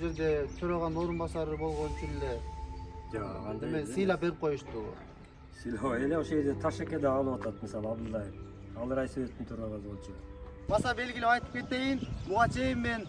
жерде төрөган орун басары болгон үчүн эле Жок, андай. мен сыйлап берип коюшту. Сыйлоо эле ошол жерде Ташеке да алып атат, мисалы Абдуллаев. Ал райсоветтин төрагасы болчу. Баса белгилеп айтып кетейин, буга чейин мен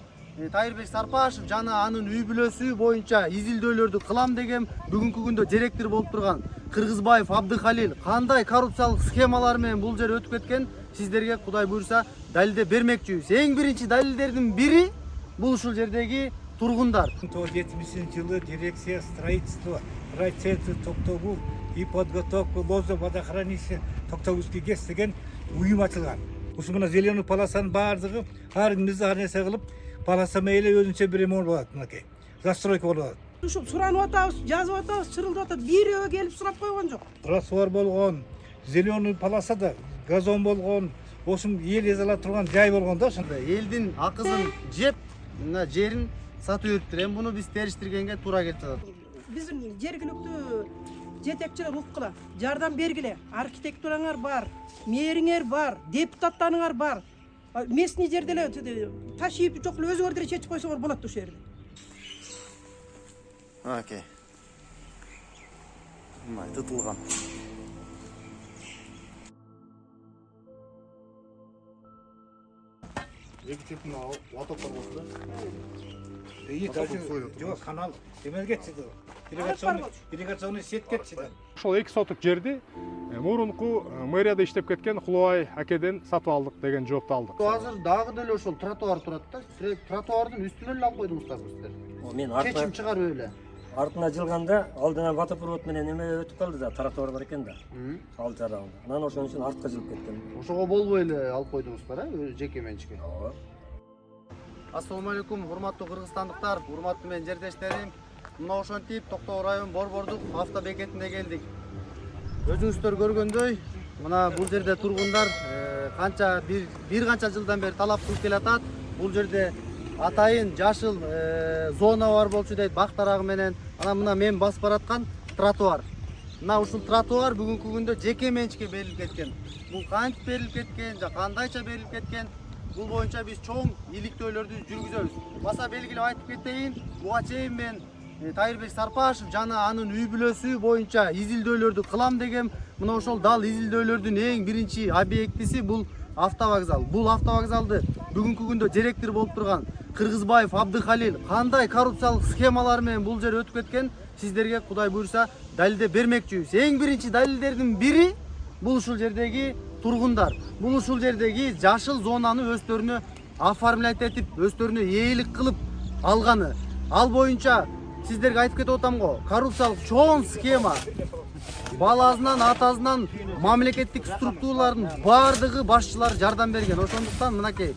Тайырбек Сарпашев жана анын үй бүлөсү боюнча изилдөөлөрдү кылам деген бүгүнкү күндө директор болуп турган Кыргызбаев Абдыхалил кандай коррупциялык схемалар менен бул жер өтүп кеткен сиздерге Кудай буйрса далилдеп бермекчибиз. Эң биринчи далилдердин бири бул ушул жердеги тургундар. 1970-жылы дирекция строительства райцентр Токтогул и подготовка лоза водохранилища Токтогульский ГЭС деген уюм ачылган. Ушул мына зеленый полосанын баардыгы ар кимди ар нерсе кылып полоса мейли өзүнчө бир эме болот мынакей. Застройка болот. Ушул суранып атабыз, жазып атабыз, чырылдап атат. Бирөө келип сурап койгон жок. Тротуар болгон, зеленый полосада газон болгон, ошум эл эзала турган жай болгон да ошондой. Элдин акызын жеп, мына жерин сатып өттүр. Эми буну биз териштиргенге туура келип жатат. Биздин жергиликтүү жетекчилер уккула, жардам бергиле. Архитектураңар бар, мэриңер бар, депутаттарыңар бар. Местный жерде эле ташип жок эле өзүңөр деле чечип койсоңор болот ушул жерде. Окей. Мына тытылган. Эки чептин латоптор болду. И даже жок канал эмелге чыды. Ирригационный сетке чыды. Ошол 2 соток жерди мурунку мэрияда иштеп кеткен Кулубай акеден сатып алдык деген жоопду алдык. Азыр дагы деле ошол тротуар турат да. Тротуардын үстүнө эле алып койдуңуздар сиздер. Мен Чечим чыгарып эле. артына жылганда алдынан водопровод менен эме өтүп калды да, тротуар бар экен да. Ал жарагында. Анан ошон үчүн артка жылып кеткен. Ошого болбой эле алып койдуңуздар, жеке менчикке. Ооба. Ассалому алейкум, урматтуу кыргызстандыктар, урматтуу менин жердештерим. Мына ошентип Токтогул район Борбордук автобекетине келдик. Өзүңүздөр көргөндөй, мына бул жерде тургундар канча бир канча жылдан бери талап кылып келатат. Бул жерде атайын жашыл зона бар болчу дейт бак тарагы менен. Анан мына мен басып бараткан тротуар. Мына ушул тротуар бүгүнкү күндө жеке менчикке берилип кеткен. Бул кантип берилип кеткен, же кандайча берилип кеткен? Бул боюнча биз чоң иликтөөлөрдү жүргүзөбүз. Баса белгилеп айтып кетейин, буга чейин мен Тайырбек Сарпашев жана анын үй бүлөсү боюнча изилдөөлөрдү кылам деген мына ошол дал изилдөөлөрдүн эң биринчи объектиси бул автовокзал. Бул автовокзалды бүгүнкү күндө директор болуп турган Кыргызбаев Абдыхалил кандай коррупциялык схемалар менен бул жер өтүп кеткен сиздерге Кудай буйрса далилдеп бермекчибиз. Эң биринчи далилдердин бири бул ушул жердеги тургундар. Бул ушул жердеги жашыл зонаны өздөрүнө оформлять этип, өздөрүнө ээлик кылып алганы. Ал боюнча сиздерге айтып кетип атам го, коррупциялык чоң схема. Баласынан, атасынан мамлекеттик структуралардын баардыгы башчылары жардам берген. Ошондуктан мынакей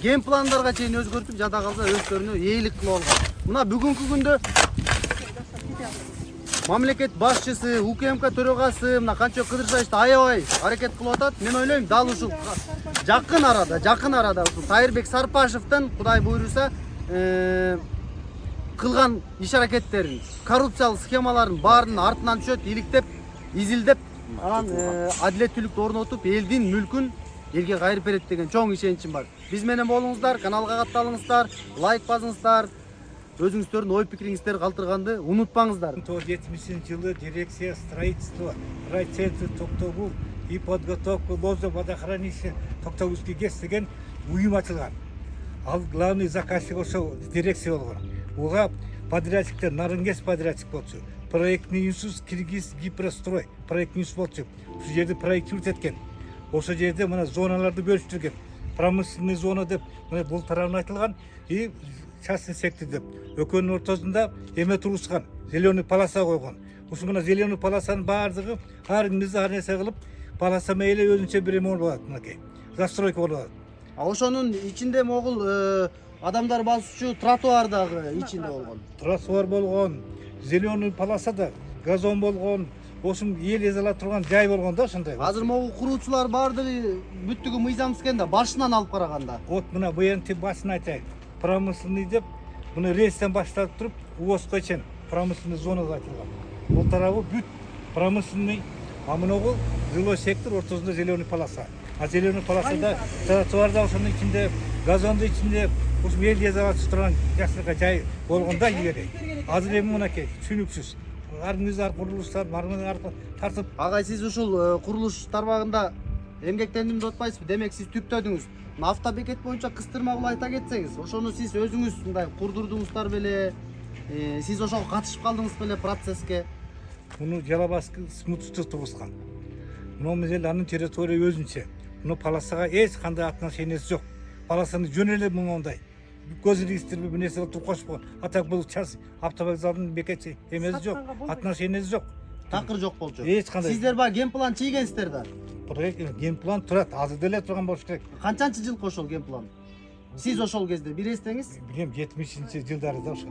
ген пландарга чейин өзгөртүп жада калса өздөрүнө ээлик кылып алган. Мына бүгүнкү күндө мамлекет башчысы, УКМК төрагасы мына канча кыдырышты аябай аракет кылып атат. Мен ойлойм, дал ушул жакын арада ушул Тайырбек Сарпашевдин Кудай буйруса кылган иш аракеттерин, коррупциялык схемаларын баарын артынан түшөт, иликтеп, изилдеп, анан адилеттүүлүктү орнотуп, элдин мүлкүн элге кайрып берет деген чоң ишеничим бар. Биз менен болуңуздар, каналга катталыңыздар, лайк басыңыздар. Өзүңүздөрдүн ой пикириңиздерди калтырганды унутпаңыздар. 1970-жылы дирекция строительства райцентр Токтогул и подготовка лоза водохранилища Токтогульский ГЭС деген уюм ачылган. Ал главный заказчик ошол дирекция болгон. Уга подрядчиктер Нарынгес подрядчик болчу. Проектный институт Киргиз Гипрострой проектный институт болчу. Ушул жерде проектировать эткен. Ошол жерде мына зоналарды бөлүштүргөн. Промышленный зона деп мына бул тарабына айтылган и частный сектор деп. Экөөнүн ортосунда эме тургузган, зеленый полоса койгон. Ушул мына зеленый полосанын баардыгы ар кимди ар нерсе кылып полоса мейли өзүнчө бир эме болот мынакей. Застройка болот. Ошонун ичинде могул адамдар басуучу тротуар дагы ичинде болгон. Тротуар болгон, зеленый полосада газон болгон, ошум эл эзала турган жай болгон да ошондой. Азыр могу куруучулар баардыгы бүттүгү мыйзамсыз да башынан алып караганда. Вот мына БНТ башын айтайын. Промышленный деп, мына рейстен баштап туруп, УОС-ка чейин промышленный зонага айтылган. Бул тарабы бүт промышленный, а мынагы жилой сектор ортосунда зеленый полоса. А зеленый полосада тротуарда ошонун ичинде, газондун ичинде ушу мэрия заводчу турган жакшылыкка жай болгондо илгери. Азыр эми мынакей түшүнүксүз. Арыңыздар курулуштар, мармын аркылуу тартып Агай, сиз ушул курулуш тармагында эмгектендим деп атпайсызбы? Демек сиз түптөдүңүз. Мына автобекет боюнча кыстырма кылып айта кетсеңиз, ошону сиз өзүңүз мындай курдурдуңуздар беле? Сиз ошого катышып калдыңыз беле процесске? муну Жалабаскы смутчу тугускан. Мына мезел анын территория өзүнчө. Муну полосага эч кандай отношениясы жок. Полосаны жөн эле мындай. Көз регистрби бир нерсе туруп коюшпаган. Атак бул час автовокзалдын бекети эмеси жок. Отношениясы жок. Такыр жок болчу. Эч кандай. Сиздер баягы генплан чийгенсиздер да. Проект генплан турат. Азыр деле турган болуш керек. Канчанчы жылкы ошол генплан? Сиз ошол кезде бир эстеңиз? Билем 70-жылдарда ошол.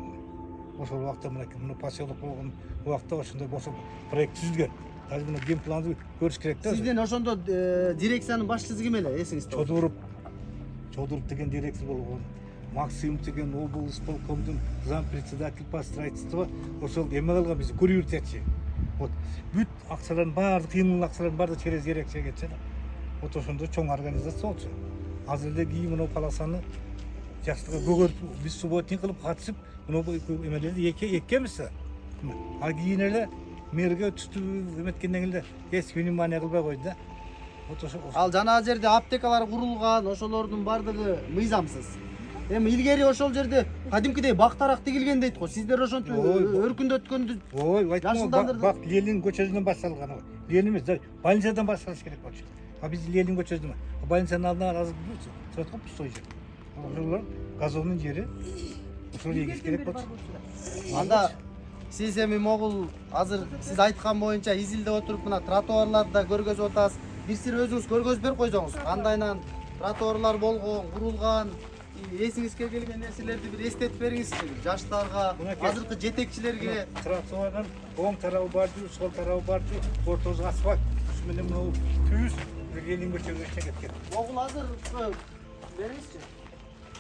Ошол убакта мына поселок болгон убакта ошондой болсо проект түзүлгөн. Азыр мына генпланды көрүш керек да. Сизден ошондо дирекциянын башчысы ким эле? Эсиңизде? Чодуруп деген директор болгон. Максим деген облисполкомдун зампредседатель по строительству ошол эме кылган биз курьертечи. Вот бүт акчалардын баардык кыймыл акчалардын баардыгы через дирекцияга кетчү. Вот ошондо чоң организация болчу. Азыр эле кийин мына полосаны жакшылыкка көгөртүп биз субботник кылып катышып мына эмелерди эккенбиз. А кийин эле мэрге түтүп эметкенден эле эч внимание кылбай койду да. Вот ошо Ал жанагы жерде аптекалар курулган, ошолордун баардыгы мыйзамсыз. Эми илгери ошол жерде кадимкидей бактарак тигилген дейт го. Сиздер ошентип өркүндөткөндү. ой, айтма, Жашылдандырды. бак Ленин көчөсүнөн башталган. Ленин эмес, больницадан башталыш керек болчу. А биз Ленин көчөсүнөн. Больницанын алдына азыр турат го пустой жер. Ошолор газондун жери. Ошол эгиш керек болчу. Анда сиз эми могул азыр сиз айткан боюнча изилдеп отуруп мына тротуарларда көргөзүп атасыз. Бир сир өзүңүз көргөзүп берип койсоңуз, кандайынан тротуарлар болгон, курулган, эсиңизге келген нерселерди бир эстетип бериңизчи жаштарга, азыркы жетекчилерге. Тротуардын оң тарабы барды, сол тарабы барды, ортосу асфальт. Ушу менен мына түз Ленин көчөгө кеткен. Могул азыр бериңизчи.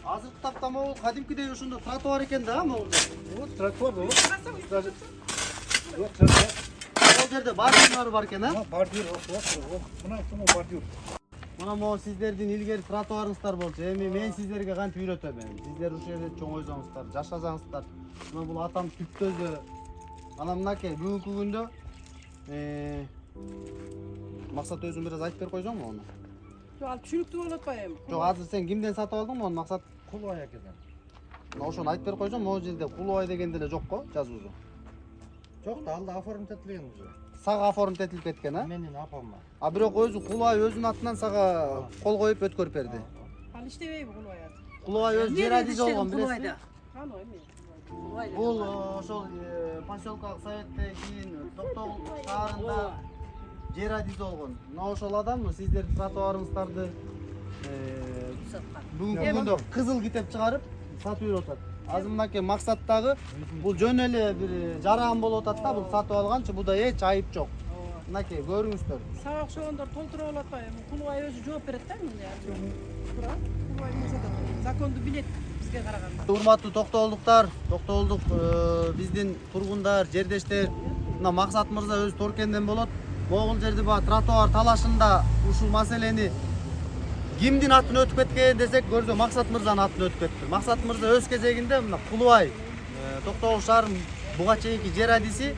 Азыркы тапта могул кадимкидей ошондо тротуар экен да, могул. Вот тротуар болот. Вот Ошол жерде бордюрлар бар экен, а? бордюр, мына бордюр. Мына могу сиздердин илгери тротуарыңыздар болчу. Эми мен сиздерге кантип үйрөтөм эми? Сиздер ушул жерде чоңойсоңуздар, жашасаңыздар. Мына бул атам түптөзү. Анан мынакей бүгүнкү күндө максат өзүң бир аз айтып берип койсоңбу аны? Жок, ал түшүнүктүү болуп атпайбы? Жок, азыр сен кимден сатып алдыңбы аны максат? Кулбай акеден. Мына ошону айтып берип койсоң, могу жерде Кулубай деген деле жок го жазуусу. Жок да, алда оформить этилген уже. Сага оформить этилип кеткен, а? Менин апама. А бирок өзү Кулубай өзүнүн атынан сага кол коюп өткөрүп берди. Ал иштебейби Кулубай аты? Кулубай өзү жер адизи болгон, билесизби? Каны эми? Бул ошол поселкалык советтен кийин Токтогул шаарында жер адизи болгон. Мына ошол адам сиздер тротуарыңыздарды бүгүнкү күндө кызыл китеп чыгарып сатып жүрүп атат. Азыр мынакей максаттагы бул жөн эле бир жаран болуп атат да, бул сатып алганчы буда эч айып жок. Мынакей көрүңүздөр. Сага окшогондор толтуруп алып атпайбы? Кулубай өзү жооп берет да эмне? Туура. Кулубай эмес да. Законду билет бизге караганда. Урматтуу токтогулдуктар, токтогулдук биздин тургундар, жердештер, мына Максат мырза өзү Торкенден болот. Могул жерде баягы тротуар талашында ушул маселени кимдин атын өтүп кеткен десек, көрсө Максат мырзанын атын өтүп кетти. Максат мырза өз кезегинде мына Кулубай Токтогул шаарынын буга чейинки жер адиси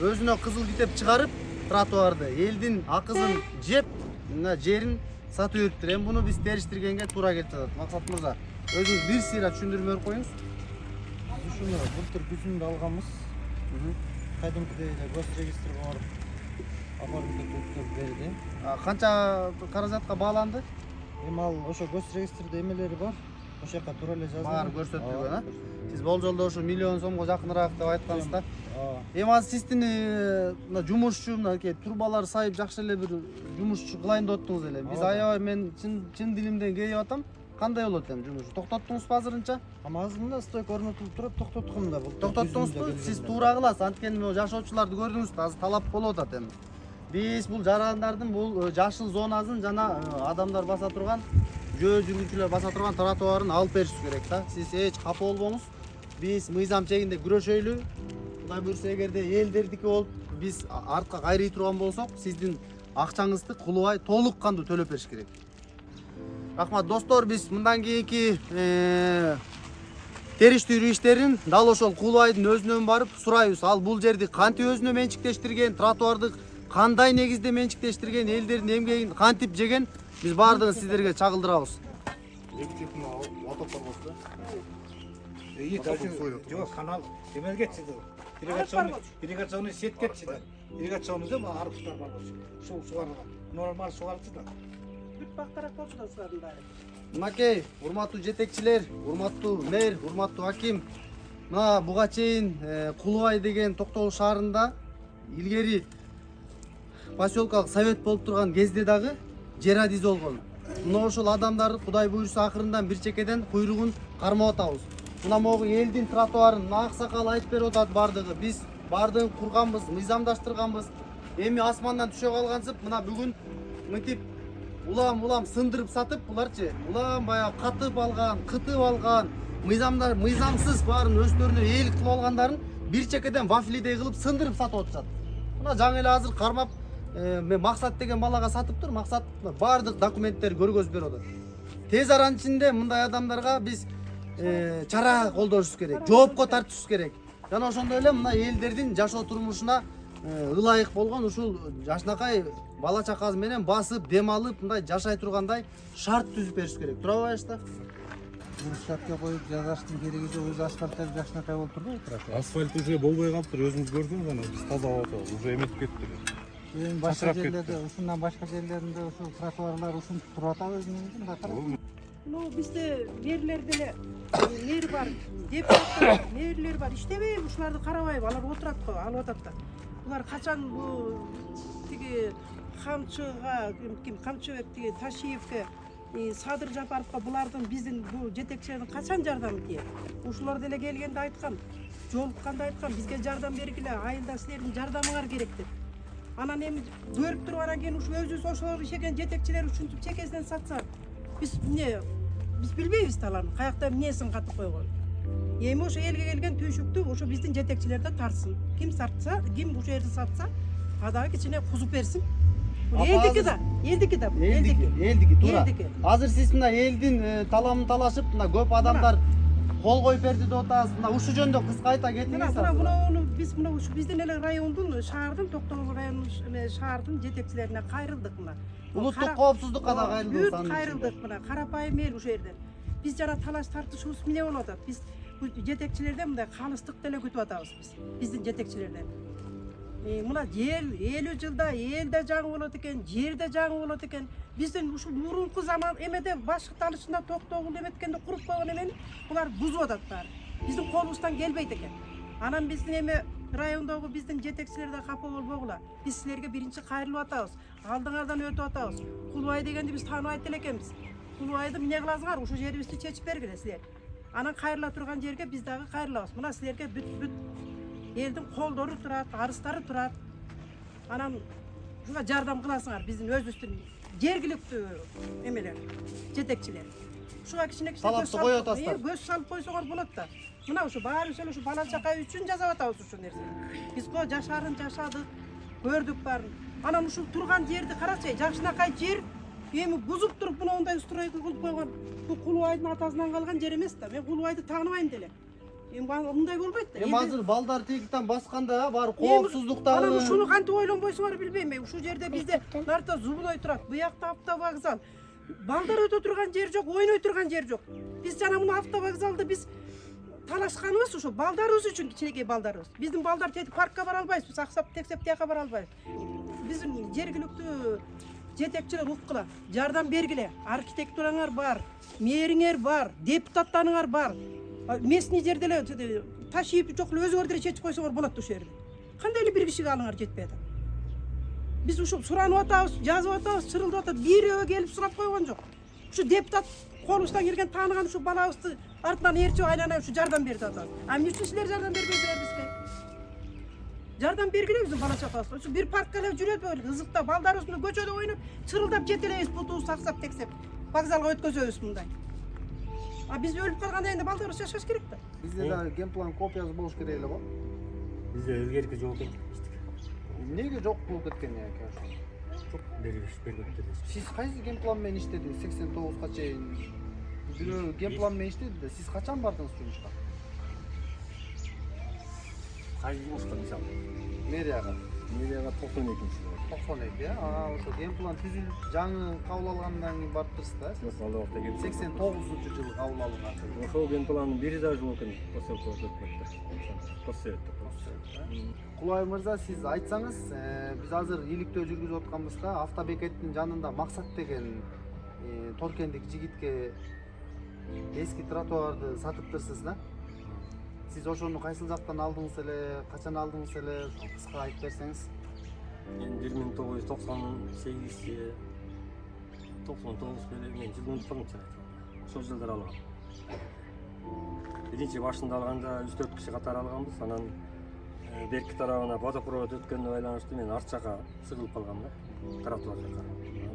өзүнө кызыл китеп чыгарып тротуарды элдин акызын жеп, мына жерин сатып жүрүптүр. Эми буну биз териштиргенге туура келип жатат. Максат мырза, өзүңүз бир сыйра түшүндүрүп берип коюңуз. Ушуну былтыр күзүндө алганбыз. Кадимкидей эле гос регистрге барып оформить өткөрүп берди. Канча каражатка бааланды? Эми ал ошо гос регистрде эмелери бар. Ошол жака туура эле жазылган. Баары көрсөтүлгөн, а? Сиз болжолдо ошо миллион сомго жакыныраак деп айткансыз да. Эми азыр сиздин мына жумушчу мынакей турбалар сайып жакшы эле бир жумушчу кылайын деп аттыңыз эле. Биз аябай мен чын дилимден кейип атам. Кандай болот эми жумуш? Токтоттуңузбу азырынча? Азырында стойка орнотулуп туруп токтоткон да бул. Токтоттуңузбу? Сиз туура кыласыз. Анткени могу жашоочуларды көрдүңүз да, азыр талап болуп атат эми. Биз бул жарандардын бул жашыл зонасын жана адамдар баса турган, жөө жүргүнчүлөр баса турган тротуарын алып беришибиз керек да. Сиз эч капа болбоңуз. Биз мыйзам чегинде күрөшөйлү. Кудай буйрса эгерде элдердики болуп биз артка кайрый турган болсок, сиздин акчаңызды Кулубай толук кандуу төлөп бериш керек. Рахмат достор, биз мындан кийинки териштирүү иштерин дал ошол Кулубайдын өзүнөн барып сурайбыз. Ал бул жерди кантип өзүнө менчиктештирген, тротуарды кандай негизде менчиктештирген, элдердин эмгегин кантип жеген, биз баардыгын сиздерге чагылдырабыз. Жоқ, канал эмел кетчиди. Ирригационный сет кетчиди. Ирригационный ма арықтар бар болчу. Суу сугарылган. Нормал сугарылчу да. бүт бактарак болчу да ушулардын баары. Мынакей, урматтуу жетекчилер, урматтуу мэр, урматтуу аким. Мына буга чейин Кулубай деген Токтогул шаарында илгери поселкалык совет болуп турган кезде дагы жер адизи болгон. Мына ошол адамдарды Кудай буйруса акырындан бир чекеден куйругун кармап атабыз. Мына могу элдин тротуарын мына аксакал айтып берип атат бардыгы. Биз бардыгын курганбыз, мыйзамдаштырганбыз. Эми асмандан түшө калгансып, мына бүгүн мынтип улам сындырып сатып, буларчы улам баягы катып алган, кытып алган, мыйзамсыз баарын өздөрүнө ээлик кылып алгандарын бир чекеден вафлидей кылып сындырып сатып атышат. Мына жаңы эле азыр кармап мен Максат деген балага сатып тур. Максат баардык документтер көргөзүп берип атат. Тез аранын ичинде мындай адамдарга биз чара колдонушубуз керек, жоопко тартышыбыз керек. Жана ошондой эле мына элдердин жашоо турмушуна ылайык болгон ушул жашынакай бала чакасы менен басып, дем алып, мындай жашай тургандай шарт түзүп бериш керек. Туурабы Айшта? Брусчатка коюп жазаштын кереги жок, өзү асфальттар жакшынакай болуп турбайбы тротуар? Асфальт уже болбой калыптыр, өзүңүз көрдүңүз ана биз тазалап атабыз, уже эметип кетти. Эми башка жерлерде, ушундан башка жерлеринде ушул тротуарлар ушинтип туруп атабы өзүнүн бакара? Ну бизде мэрлер деле мэр бар, депутаттар бар, мэрлер бар. Иштебейби ушуларды карабайбы, алар отурат го, алып атат да. Булар качан бу тиги Камчыга, ким Камчыбек тиги Ташиевке, Садыр Жапаровка булардын биздин бул жетекчилердин качан жардамы тие? Ушулар деле келгенде айткан, жолукканда айткан, бизге жардам бергиле, айылда силердин жардамыңар керек деп. Анан эми көрүп туруп анан кийин ушу өзүбүз ошол ишеген жетекчилер ушинтип чекесинен сатса, биз билбейбиз да алардын каякта эмнесин катып койгонун. Эми ошо элге келген түйшүктү ошо биздин жетекчилер да тартсын. Ким сатса, ким ушул жерди сатса, адагы кичине кузуп берсин. Элдики да, элдики, туура. Азыр сиз мына элдин таламын талашып, мына көп адамдар кол коюп берди деп атасыз. Мына ушул жөнүндө кыска айта кетиңиз. Мына биз мына ушу биздин эле райондун, шаардын, Токтогул районунун шаардын жетекчилерине кайрылдык мына. Улуттук коопсуздукка да кайрылдык. Бүт кайрылдык мына, карапайым эл ушул жерде. Биз жана талаш тартышыбыз эмне болуп атат? Биз жетекчилерден мындай калыстык деле күтүп атабыз биз. Биздин жетекчилерден. Мына эл 50 жылда элде жаңы болот экен, жерде жаңы болот экен. Биздин ушул мурунку заман эмеде башкыталышында Токтогул эметкенде куруп койгон эмени булар бузуп атат баары. Биздин колубуздан келбейт экен. Анан биздин эме райондогу биздин жетекчилер да капа болбогула. Биз силерге биринчи кайрылып атабыз. Алдыңардан өтүп атабыз. Кулубай дегенди биз тааныбайт эле экенбиз. Кулубайды эмне кыласыңар? Ушул жерибизди чечип бергиле силер. Анан кайрыла турган жерге биз дагы кайрылабыз. Мына силерге бүт элдин колдору турат, арыстары турат. Анан ушуга жардам кыласыңар биздин өзүбүздүн жергиликтүү эмелер, жетекчилер. Ушуга кичине талапты коюп атасыздар. Көз салып койсоңор болот да. Мына ушу баарыбыз эле ушу бала чака үчүн жасап атабыз ушул нерсени. Биз го жашарын жашадык, көрдүк баарын. Анан ушул турган жерди карачы, жакшынакай жер эми бузуп туруп мындай стройка кылып койгон. Бул Кулубайдын атасынан калган жер эмес да. Мен Кулубайды тааныбайм деле. Эми мындай болбойт да. Эми азыр балдар тегиктен басканда баары коопсуздуктагы. Анан ушуну кантип ойлонбойсуңар билбейм. Ушул жерде бизде нарта зубной турат, буякта автовокзал. Балдар өтө турган жер жок, ойной турган жер жок. Биз жана муну автовокзалды биз талашканыбыз ушул балдарыбыз үчүн, кичинекей балдарыбыз. Биздин балдар тетип паркка бара албайбыз, биз аксап тексеп тияка бара албайбыз. Биздин жергиликтүү жетекчилер уккула, жардам бергиле. Архитектураңар бар, мэриңер бар, депутаттарыңар бар. Местный жерде эле Ташиев жок эле өзүңөр деле чечип койсоңор болот ушул жерде. Кандай эле бир кишиге алыңар жетпей атат. Биз ушул суранып атабыз, жазып атабыз, чырылдап атат, бирөө келип сурап койгон жок. Ушу депутат колубуздан келген тааныган ушу балабызды артынан ээрчип айланайын ушу жардам берди атабыз. Эмне үчүн силер жардам бербейсиңер бизге? Жардам бергиле биздин бала чакабызга. Ушу бир паркка эле жүрөбүз, ызыкта балдарыбыз менен көчөдө ойноп, чырылдап жетелейбиз, бутубузду саксап тексеп, вокзалга өткөзөбүз мындай. А биз өлүп калганда энди балдарыбыз жашаш керек да. Бизде да генплан копиясы болуш керек эле го. Бизде илгерки жок экен. Эмнеге жок болуп кеткен экен? Çok berбепти. Сиз кайсы генплан менен иштедиңиз 89га чейин? Бирөө генплан менен иштеди да, сиз качан бардыңыз жумушка? Кайсы жумушка мисалы? Мэрияга. Мэрияга 92-жылы. 92, ошо генплан түзүлүп, жаңы кабыл алгандан кийин барыптырсыз да? Жоқ, ал уақытта келіп 89-жылы кабыл алынган. ошол генпланын бири да жок экен, поселке өтмөктө. Поссоветте. Кулай мырза, сиз айтсаңыз, биз азыр иликтөө жүргүзүп атканбызда автобекеттин жанында Максат деген торкендик жигитке эски тротуарды сатыптырсыз да? Сиз ошону кайсыл жактан алдыңыз эле, качан алдыңыз эле, кыска айтып берсеңиз. Мен 1998 99 мен жылын унутпагымча айтам. Ошол жылдар алгам. Биринчи башында алганда 3-4 киши катары алганбыз, анан берки тарабына водопровод өткөнүнө байланыштуу мен арт жака сыгылып калгам да, тротуар жака.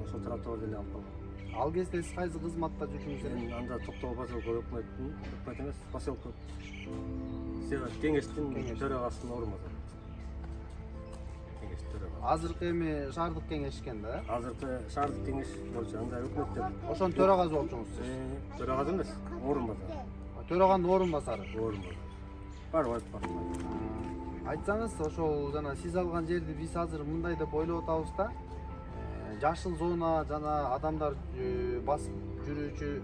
Ошол тротуарды эле алып калгам. Ал кезде сиз кайсы кызматта жүрдүңүз эле? Мен анда Токтогул поселке өкмөт эмес, поселке кеңештин төрагасынын орун басары. Кеңеш төрагасы. Азыркы эми шаардык кеңеш экен да? Азыркы шаардык кеңеш болчу, анда өкмөттөр. Ошонун төрагасы болчуңуз сиз. Төрагасы эмес, орун басары. Төраганын орун басары. Орун басары. Бар. Айтсаңыз, ошол жана сиз алган жерди биз азыр мындай деп ойлоп атабыз да. Жашыл зона жана адамдар басып жүрүүчү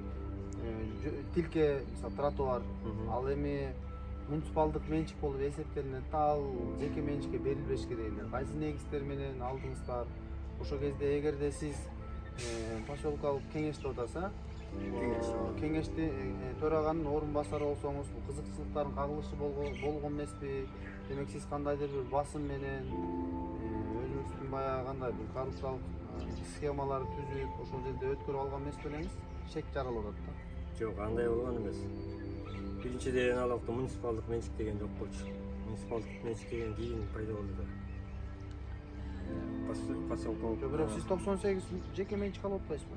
тилке, мисалы тротуар, ал эми муниципалдык менчик болуп эсептелинет. Ал жеке менчикке берилбеш керек эле. Кайсы негиздер менен алдыңыздар? Ошол кезде эгерде сиз поселкалык кеңеште отаса, кеңешти төраганын орун басары болсоңуз, бул кызыкчылыктардын кагылышы болгон эмеспи? Демек сиз кандайдыр бир басым менен өзүңүздүн баягы кандай бир коррупциялык схемаларды түзүп, ошол жерде өткөрүп алган эмес белеңиз? Шек жаралып атат да. Жок, андай болгон эмес. Биринчиден ал убакта муниципалдык менчик деген жок болчу. Муниципалдык менчик деген кийин пайда болду да. Поселке. Бирок сиз 98 жеке менчик алып атпайсызбы?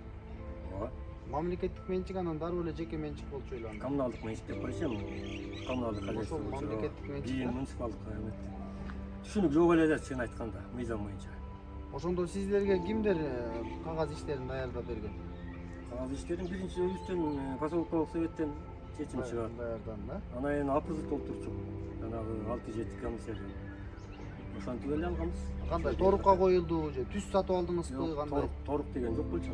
Ооба. Мамлекеттик менчик анан дароо эле жеке менчик болчу эле анда. Коммуналдык менчик деп коюшам. Коммуналдык хозяйство Ошол болчу. мамлекеттик менчик. Кийин муниципалдык эметти. Түшүнүк жок эле да, чын айтканда, мыйзам боюнча. Ошондо сиздерге кимдер кагаз иштерин даярдап берген? Кагаз иштерин биринчи өзүбүздөн поселковый советтен чечим чыгат. Даярдан да. Анан эми апызды толтурчу. Жанагы 6-7 комиссия. Ошентип эле алганбыз. Кандай торукка коюлду же түз сатып алдыңызбы, кандай? Торук деген жок болчу.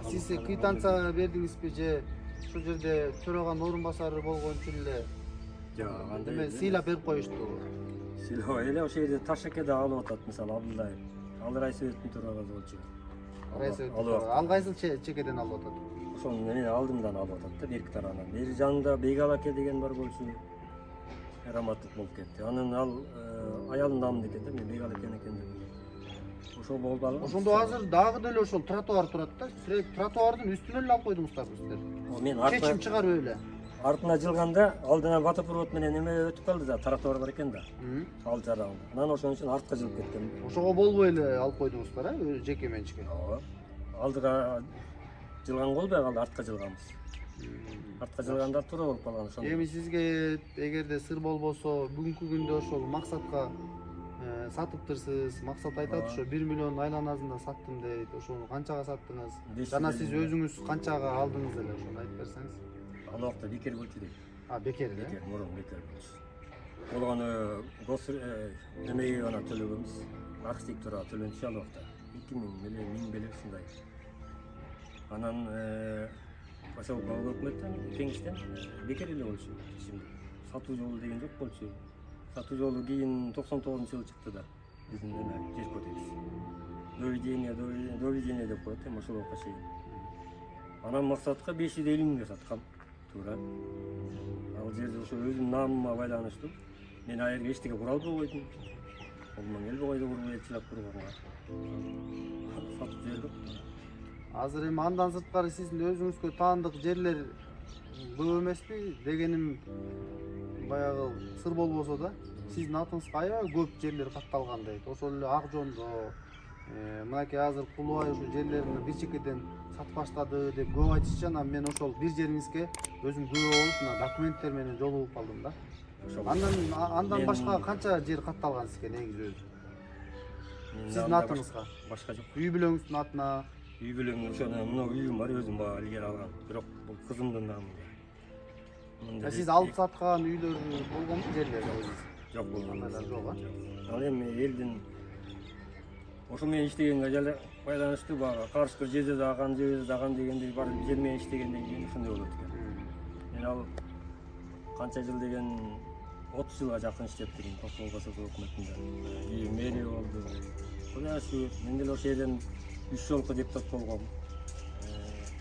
Сиз квитанция бердиңизби же ошол жерде төраганын орун басары болгон үчүн эле Жок, андай. эме сыйлап берип коюшту? Сыйлоо эле ошол жерде Ташакеде алып атат, мисалы Абдуллаев. Ал райсоветтин төрагасы болчу. Ал кайсыл чекеден алып атат? Ошону мен алдымдан алып атат да, берки тарабынан. Бери жанында Бейгалаке деген бар болчу. Раматтык болуп кетти. Анын ал аялынын намында экен да, мен Бейгалакен экен деп. Ошол болуп алган. Ошондо азыр дагы деле ошол тротуар турат да. Тротуардын үстүнө эле алып койдуңуздарбы сиздер? Мен Чечим чыгарып эле. артына жылганда алдынан водопровод менен эме өтүп калды да, тротуар бар экен да. Ал жарагында. Анан ошон үчүн артка жылып кеткен. Ошого болбой эле алып койдуңуздар, жеке менчикке. Ооба. Алдыга жылган болбой калды, артка жылганбыз. Артка жылганда туура болуп калган ошондо. Эми сизге эгерде сыр болбосо, бүгүнкү күндө ошол Максатка сатыптырсыз. Максат айтат, ошо 1 миллион айланасында саттым дейт. Ошону канчага саттыңыз? Жана сиз өзүңүз канчага алдыңыз эле, ошону айтып берсеңиз. Ал убакта бекер болчу дейт. Бекер эле. Бекер, мурун бекер болчу. Болгону гос эмеге гана төлөгөнбүз. Архитектурага төлөнчү ал убакта. 2000 беле, 1000 беле ушундай. Анан поселке өкмөттөн, кеңештен бекер эле болчу. Сатуу жолу деген жок болчу. Сатуу жолу кийин 99-жылы чыкты да. Биздин эме жер көтөбүз. Доведение деп коет эми ошол убакка чейин. Анан Максатка 550 миңге саткам. Туура. Ал жерде ошо өзүмдүн намыма байланыштуу. Мен айырга эчтеке кура албай койдум. Колуман келбей койду курбуячылап курганга. Сатып жибердик. Азыр эми андан сырткары сиздин өзүңүзгө таандык жерлер көп эмеспи? Дегеним баягы сыр болбосо да, сиздин атыңызга аябай көп жерлер катталган дейт. Ошол эле Ак Жондо, мынакей азыр Кулубай ушул жерлерин бир чекеден сатып баштады деп көп айтышчу. Анан мен ошол бир жериңизге өзүм күбө болуп, мына документтер менен жолугуп калдым да. Андан башка канча жер катталган сизге негизи өзү? Сиздин атыңызга? Башка жок. Үй бүлөңүздүн атына? Үй бүлөм ошону мына үйүм бар, өзүм баа илгери алгам. Бирок бул кызымдын намында. Сиз алып саткан үйлөр болгонбу жерлер? Жок болгон. Жок, Ал эми элдин ошо менен иштегенге деле байланыштуу баягы карышкы жерде даган дегендей бар жер менен иштегенден кийин ушундай болот экен. Мен ал канча жыл деген 30 жылга жакын иштептир Токтогул поселке өкмөтүндө. И мэрия болду. Кудайга шүгүр, мен деле ошол жерден 3 жолку депутат болгом.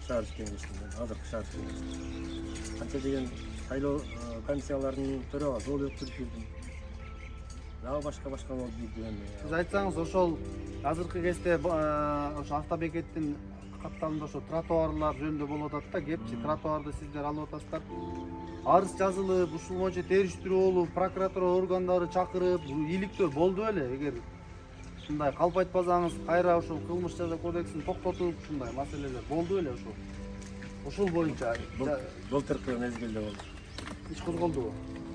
Шаар кеңешинде, азыркы шаар кеңешинде. Канча деген шайлоо комиссияларынын төрагасы болуп өткөрүп жүрдүм. Дагы башка болуп жүрдүм. Сиз айтсаңыз, ошол азыркы кезде ошо автобекеттин катталында ошо тротуарлар жөнүндө болуп атат да, кепчи тротуарды сиздер алып атасыздар. Арыз жазылып, ушул боюнча териштирүү болуп, прокуратура органдары чакырып, ийгиликтер болду беле? Эгер ушундай калп айтпасаңыз, кайра ушул кылмыш жаза кодексин токтотуп, ушундай маселелер болду беле ошол? Ушул боюнча Былтыркы мезгилде болду. иш козголдубу?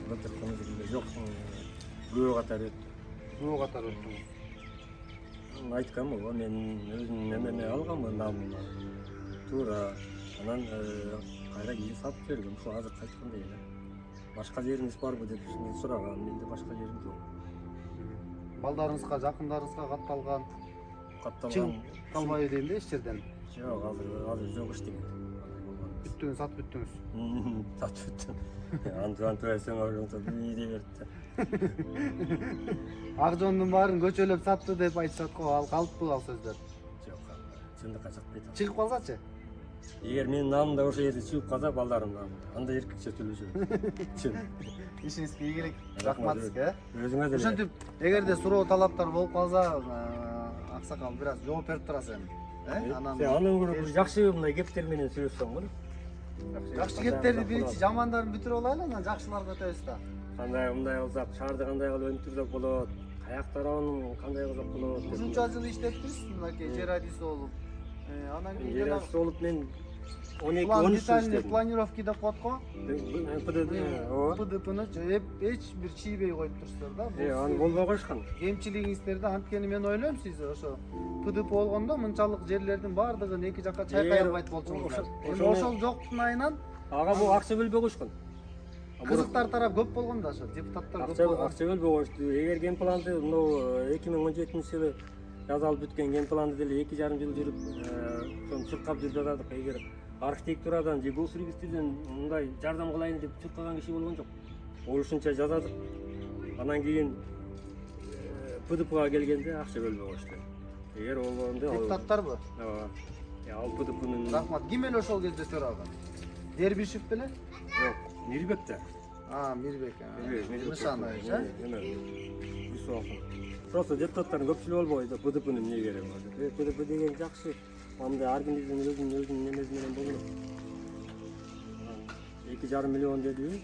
Былтыркы мезгилде жок. Күбө катары өттү. Күбө катары өттү. Айткам го, мен өзүм неме алгаммын намына. Туура. Анан кайра кийин сатып бергем. Ушул азыр айткандай эле. Башка жериңиз барбы деп сураган. Менде башка жерим жок. Балдарыңызга, жакындарыңызга катталган. Катталган. Калбайбы дейм да эч жерден. Жок, азыр жок иштеген. Бүттүңүз, сатып бүттүңүз. Сатып бүттүм. Антуан Туэсен орунту бийде берди. Ак жондун баарын көчөлөп сатты деп айтышат го, ал калппы ал сөздөр? Жок, чындыкка чыкпайт. Чыгып калсачы? Эгер менин намымда ошол жерде чыгып калса, балдарымдын намында, анда эркекче төлөшөм. Чын. Ишиңизге ийгилик. Рахмат сизге. Өзүңө деле. Ошентип, эгерде суроо талаптар болуп калса, аксакал бир аз жооп берип турасыз эми. Анан көрө жакшы мындай кептер менен сүйлөшсөң болот. Жакшы кептерди биринчи жамандарын бүтүрүп алайлы, анан жакшыларды өтөбүз да. Кандай мындай кылсак, шаарды кандай кылып өнүктүрсөк болот, каяк тарабын кандай кылсак болот. Ушунча жыл иштептирсиз, мынакей жер адиси болуп. Анан кийин Жер жана адиси болуп мен 12-13 план жыл детальный иштедим. планировки деп коет го. ПДПны ПДПны эч бир чийбей коюп турсуздар да. аны болбой койушкан. Кемчилигиңиздерди анткени мен ойлойм сиз ошо ПДП болгондо мынчалык жерлердин баардыгын эки жакка чайкай албайт болчуңуздар. Эми ошол жоктун айынан Ага бул акча бөлбөй койушкан. кызыктар тарап көп болгон да ошо депутаттар көп болгон. Акча бөлбөй коюшту. Эгер ген планды мынау 2017-жылы жазалып бүткөн ген планды деле 2,5 жыл жүрүп, ошону чуркап жүрүп жатардык. Эгер архитектурадан же госрегистрден мындай жардам кылайын деп чуркаган киши болгон жок. Ол ушунча жазадык. Анан кийин ПДПга келгенде акча бөлбөй коюшту. Эгер ол болгондо Депутаттарбы? ал ПДПнын Рахмат. Ким эле ошол кезде төрага? Дербишев беле? жок, Мирбек да. Мирбек. Нышанович, а? Просто депутаттардын көпчүлүгү болбойт, ПДПнын эмне кереги бар? ПДП деген жакшы. Анда ар кимдин өзүнүн немеси менен болот. 2,5 миллион деди.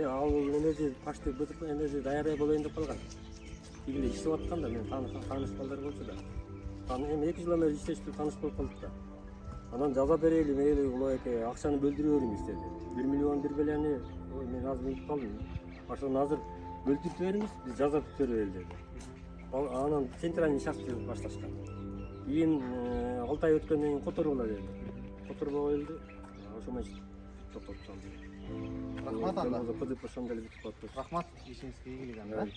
Ал эмеси почти ПДП эмеси даярдай болоюн деп калган. Тигиле иштеп аткан да, мен тааныш балдар болчу да. Эми 2 жыл эмес иштештип тааныш болуп калдык да. Анан жаза берели, мейли улайке акчаны бөлдүрө бериң истеди. 1 миллион бир белени мен азыр унутуп калдым. Ошону азыр бөлтүрүп бериңиз, биз жаза берели деди. Анан центральный участке башташкан. Кийин 6 ай өткөндөн кийин которгула деди. Которбой коюлду. Ошо менен токтоп салды. Рахмат анда. ПДП ошондой эле бүтүп калды. Рахмат, ишиңизге ийгилик анда.